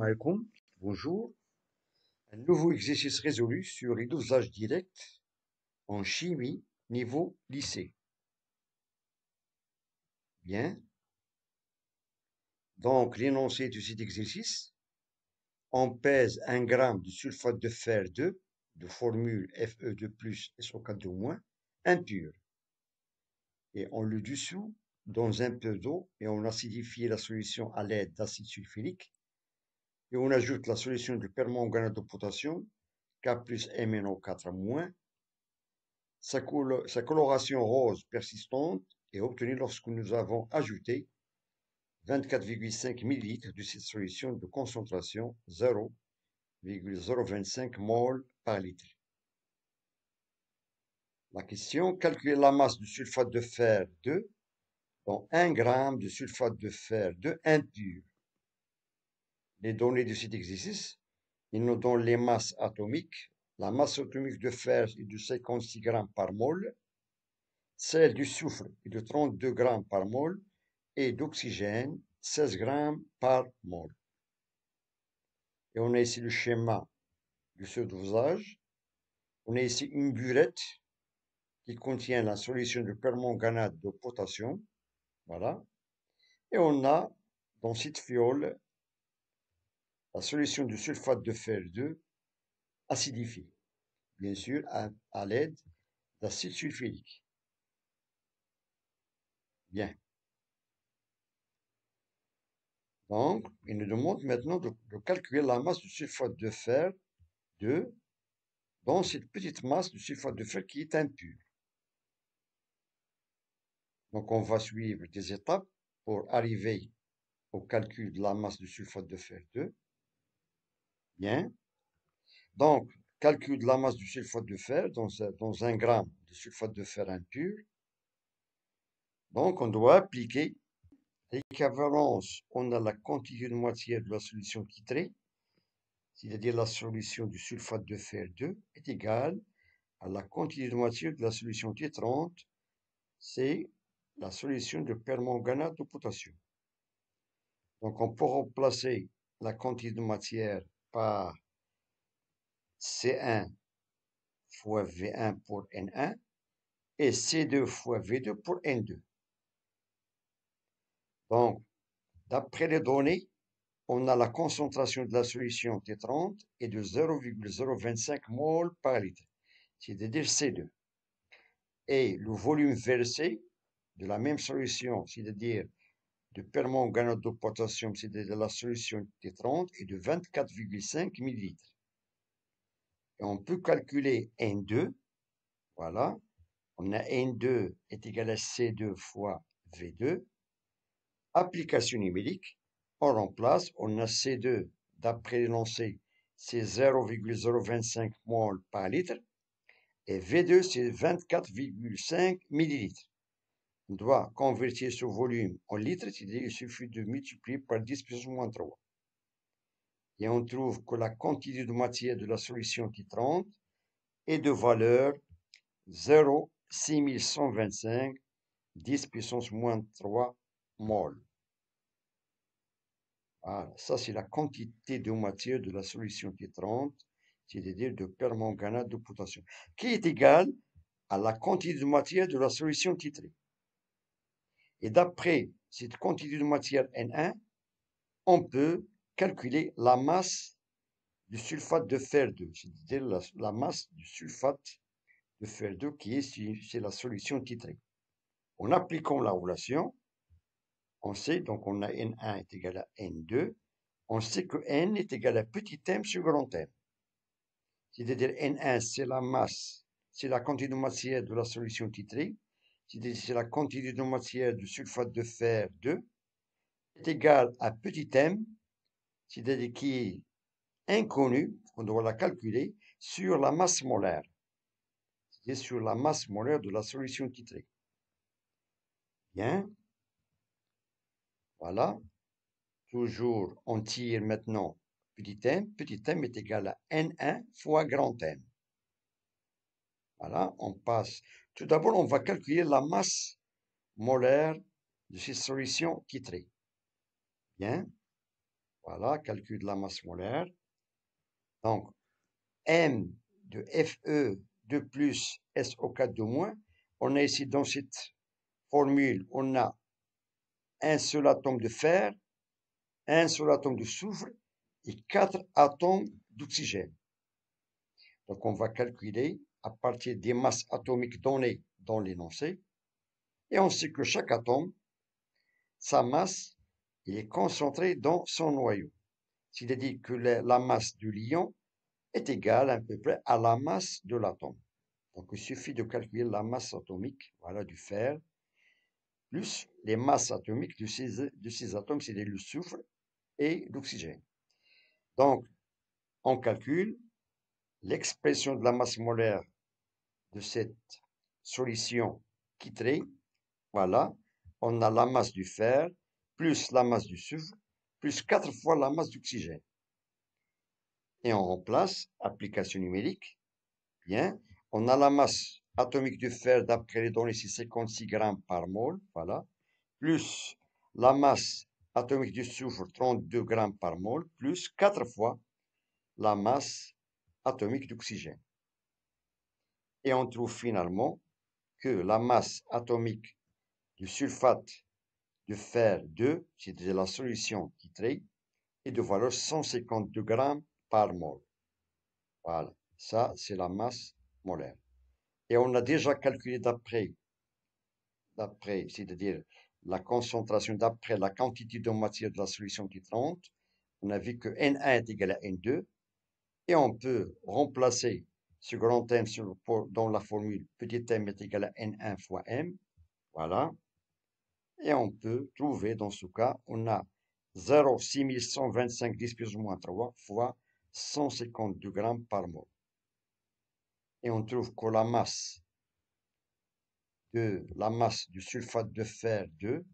Alaikum, bonjour. Un nouveau exercice résolu sur les dosages directs en chimie niveau lycée. Bien. Donc, l'énoncé de cet exercice, on pèse 1 gramme de sulfate de fer 2, de formule Fe2+, SO4 impur. Et on le dissout dans un peu d'eau et on acidifie la solution à l'aide d'acide sulfurique. Et on ajoute la solution de permanganate de potassium, K plus MnO4-. Sa coloration rose persistante est obtenue lorsque nous avons ajouté 24,5 ml de cette solution de concentration 0,025 mol par litre. La question, calculer la masse du sulfate de fer 2 dans 1 g de sulfate de fer 2 impur. Les données de cet exercice, ils nous donnent les masses atomiques. La masse atomique de fer est de 56 g par mol. Celle du soufre est de 32 g par mol et d'oxygène 16 g par mol. Et on a ici le schéma de ce dosage. On a ici une burette qui contient la solution de permanganate de potassium. Voilà. Et on a dans cette fiole la solution de sulfate de fer 2 acidifiée, bien sûr à l'aide d'acide sulfurique. Bien. Donc, il nous demande maintenant de calculer la masse du sulfate de fer 2 dans cette petite masse de sulfate de fer qui est impure. Donc, on va suivre des étapes pour arriver au calcul de la masse de sulfate de fer 2. Bien. Donc, calcul de la masse du sulfate de fer dans 1 gramme de sulfate de fer impur. Donc, on doit appliquer l'équivalence. On a la quantité de matière de la solution titrée, c'est-à-dire la solution du sulfate de fer 2 est égale à la quantité de matière de la solution titrante, c'est la solution de permanganate de potassium. Donc, on peut remplacer la quantité de matière par C1 fois V1 pour N1 et C2 fois V2 pour N2. Donc, d'après les données, on a la concentration de la solution T30 est de 0,025 mol par litre, c'est-à-dire C2. Et le volume versé de la même solution, c'est-à-dire de permanganate de potassium, c'est-à-dire la solution T30, est de 24,5 ml. Et on peut calculer N2, voilà, on a N2 est égal à C2 fois V2. Application numérique, on remplace, on a C2, d'après l'énoncé, c'est 0,025 mol par litre, et V2, c'est 24,5 ml. On doit convertir ce volume en litres, c'est-à-dire il suffit de multiplier par 10 puissance moins 3. Et on trouve que la quantité de matière de la solution titrante est de valeur 0,6125 10 puissance moins 3 mol. Voilà, ça c'est la quantité de matière de la solution titrante, c'est-à-dire de permanganate de potassium, qui est égale à la quantité de matière de la solution titrée. Et d'après cette quantité de matière N1, on peut calculer la masse du sulfate de fer 2, c'est-à-dire la masse du sulfate de fer 2 qui est c'est la solution titrée. En appliquant la relation, on sait, donc on a N1 est égal à N2, on sait que N est égal à petit m sur grand M. C'est-à-dire N1, c'est la masse, c'est la quantité de matière de la solution titrée, c'est-à-dire c'est la quantité de matière du sulfate de fer 2, est égal à petit m, c'est-à-dire qui est inconnu, on doit la calculer, sur la masse molaire, c'est-à-dire sur la masse molaire de la solution titrée. Bien, voilà. Toujours, on tire maintenant petit m est égal à N1 fois grand M. Voilà, on passe. Tout d'abord, on va calculer la masse molaire de ces solutions titrées. Bien. Voilà, calcul de la masse molaire. Donc, M de Fe de plus SO4 de moins. On a ici dans cette formule, on a un seul atome de fer, un seul atome de soufre et 4 atomes d'oxygène. Donc, on va calculer à partir des masses atomiques données dans l'énoncé. Et on sait que chaque atome, sa masse, est concentrée dans son noyau. C'est-à-dire que la masse du lion est égale à peu près à la masse de l'atome. Donc, il suffit de calculer la masse atomique, voilà, du fer, plus les masses atomiques de ces atomes, c'est-à-dire le soufre et l'oxygène. Donc, on calcule l'expression de la masse molaire de cette solution titrée. Voilà, on a la masse du fer, plus la masse du soufre, plus 4 fois la masse d'oxygène. Et on remplace, application numérique, bien, on a la masse atomique du fer d'après les données, c'est 56 grammes par mol, voilà, plus la masse atomique du soufre, 32 grammes par mol, plus 4 fois la masse atomique d'oxygène. Et on trouve finalement que la masse atomique du sulfate de fer 2, c'est-à-dire la solution titrée, est de valeur 152 grammes par mol. Voilà, ça c'est la masse molaire. Et on a déjà calculé d'après, c'est-à-dire la concentration d'après la quantité de matière de la solution titrante, on a vu que N1 est égal à N2, et on peut remplacer ce grand M dans la formule petit m est égal à N1 fois M, voilà, et on peut trouver dans ce cas, on a 0,6125 10 plus ou moins 3 fois 152 grammes par mol. Et on trouve que la masse du sulfate de fer 2,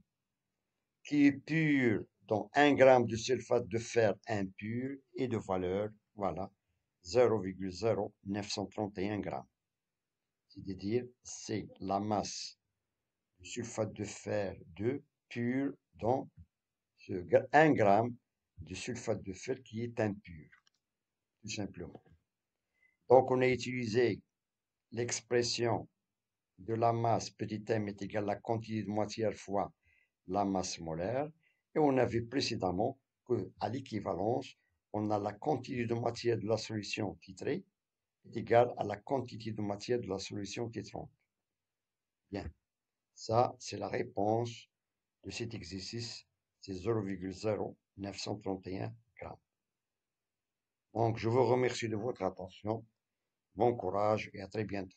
qui est pur dans 1 gramme de sulfate de fer impur, est de valeur, voilà, 0,0931 grammes. C'est-à-dire, c'est la masse du sulfate de fer 2 pur dans 1 gramme de sulfate de fer qui est impur, tout simplement. Donc, on a utilisé l'expression de la masse petit m est égal à la quantité de matière fois la masse molaire, et on a vu précédemment qu'à l'équivalence, on a la quantité de matière de la solution titrée est égale à la quantité de matière de la solution titrante. Bien, ça c'est la réponse de cet exercice, c'est 0,0931 grammes. Donc, je vous remercie de votre attention. Bon courage et à très bientôt.